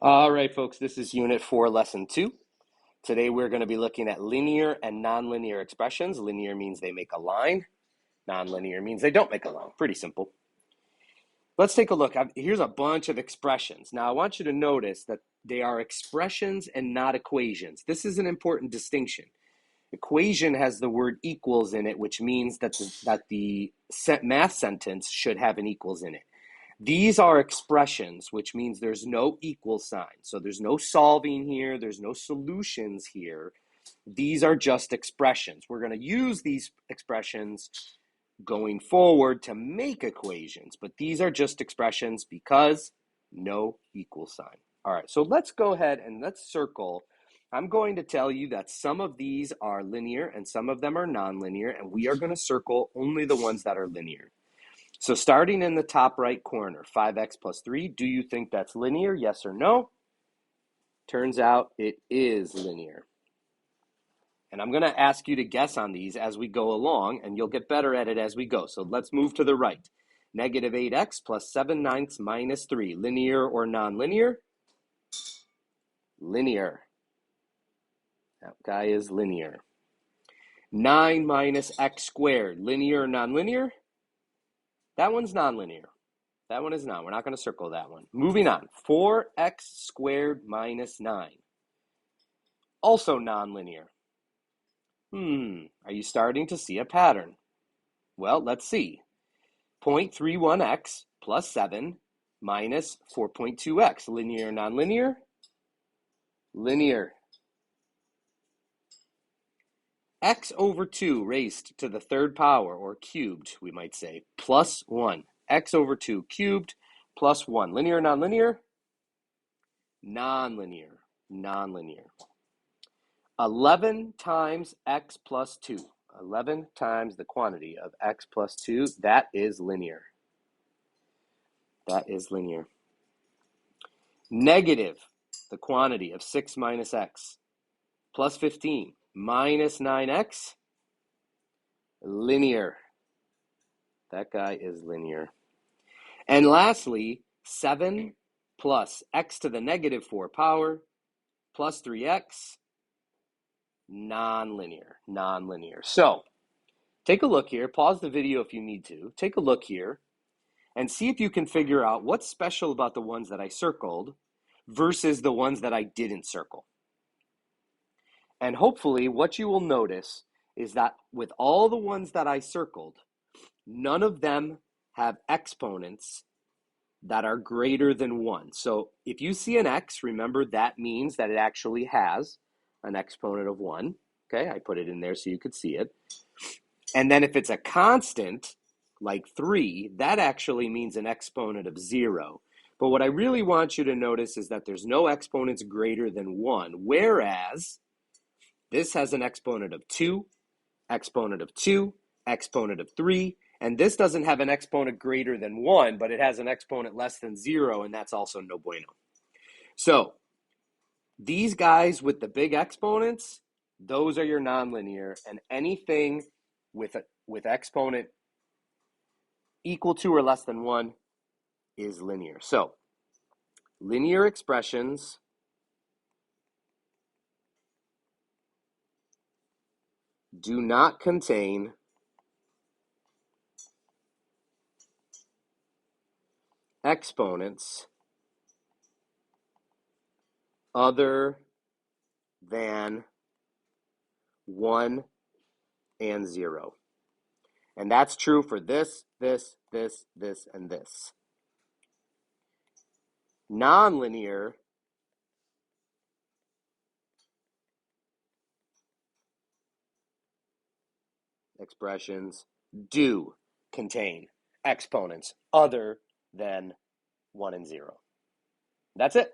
All right, folks, this is Unit 4, Lesson 2. Today we're going to be looking at linear and nonlinear expressions. Linear means they make a line. Nonlinear means they don't make a line. Pretty simple. Let's take a look. Here's a bunch of expressions. Now, I want you to notice that they are expressions and not equations. This is an important distinction. Equation has the word equals in it, which means that the math sentence should have an equals in it. These are expressions, which means there's no equal sign. So there's no solving here. There's no solutions here. These are just expressions. We're going to use these expressions going forward to make equations, but these are just expressions because no equal sign. All right, so let's go ahead and let's circle. I'm going to tell you that some of these are linear and some of them are nonlinear, and we are going to circle only the ones that are linear. So starting in the top right corner, 5x plus 3, do you think that's linear, yes or no? Turns out it is linear. And I'm going to ask you to guess on these as we go along, and you'll get better at it as we go. So let's move to the right. Negative 8x plus 7/9 minus 3, linear or nonlinear? Linear. That guy is linear. 9 minus x squared, linear or nonlinear? That one's nonlinear. That one is not. We're not going to circle that one. Moving on. 4x squared minus 9. Also nonlinear. Are you starting to see a pattern? Well, let's see. 0.31x plus 7 minus 4.2x. Linear or nonlinear? Linear. X over 2 raised to the third power, or cubed, we might say, plus 1. X over 2 cubed plus 1. Linear or nonlinear? Nonlinear. Nonlinear. 11 times x plus 2. 11 times the quantity of x plus 2. That is linear. That is linear. Negative the quantity of 6 minus x plus 15 minus 9x. Linear. That guy is linear. And lastly, 7 plus x to the negative 4 power plus 3x. Nonlinear. Nonlinear. So, take a look here. Pause the video if you need to. Take a look here and see if you can figure out what's special about the ones that I circled versus the ones that I didn't circle. And hopefully what you will notice is that with all the ones that I circled, none of them have exponents that are greater than 1. So if you see an x, remember that means that it actually has an exponent of 1. Okay, I put it in there so you could see it. And then if it's a constant, like 3, that actually means an exponent of 0. But what I really want you to notice is that there's no exponents greater than 1, whereas this has an exponent of 2, exponent of 2, exponent of 3, and this doesn't have an exponent greater than 1, but it has an exponent less than 0, and that's also no bueno. So these guys with the big exponents, those are your nonlinear, and anything with exponent equal to or less than 1 is linear. So linear expressions do not contain exponents other than 1 and 0. And that's true for this, this, this, this, and this. Nonlinear expressions do contain exponents other than 1 and 0. That's it.